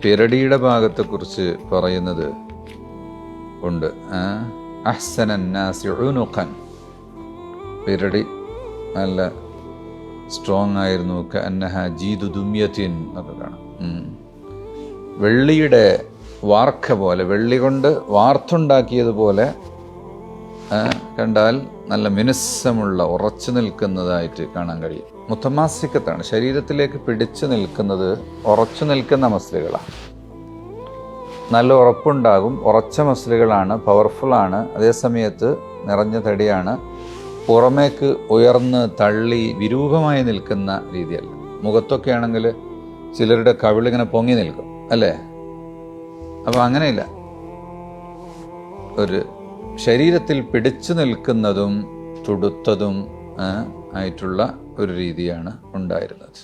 പിരടിയുടെ ഭാഗത്തെക്കുറിച്ച് പറയുന്നത് ഉണ്ട്. അഹ്സനന്നാസി ഉനുഖൻ, പിരടി നല്ല സ്ട്രോങ് ആയിരുന്നു. കഅന്നഹ ജീദു ദുമ്യത്തിൻ എന്നൊക്കെ കാണാം. വെള്ളിയുടെ വാർക്ക പോലെ, വെള്ളി കൊണ്ട് വാർത്തുണ്ടാക്കിയതുപോലെ കണ്ടാൽ നല്ല മിനുസമുള്ള ഉറച്ചു നിൽക്കുന്നതായിട്ട് കാണാൻ കഴിയും. മുത്തമാസിക്കത്താണ്, ശരീരത്തിലേക്ക് പിടിച്ചു നിൽക്കുന്നത് ഉറച്ചു നിൽക്കുന്ന മസിലുകളാണ്. നല്ല ഉറപ്പുണ്ടാകും, ഉറച്ച മസിലുകളാണ്, പവർഫുള്ളാണ്. അതേസമയത്ത് നിറഞ്ഞ തടിയാണ്, പുറമേക്ക് ഉയർന്ന് തള്ളി വിരൂപമായി നിൽക്കുന്ന രീതിയല്ല. മുഖത്തൊക്കെ ആണെങ്കിൽ ചിലരുടെ കവിളിങ്ങനെ പൊങ്ങി നിൽക്കും അല്ലേ? അപ്പോൾ അങ്ങനെയില്ല, ഒരു ശരീരത്തിൽ പിടിച്ചു നിൽക്കുന്നതും തുടുത്തതും ആയിട്ടുള്ള ഒരു രീതിയാണ് ഉണ്ടായിരുന്നത്.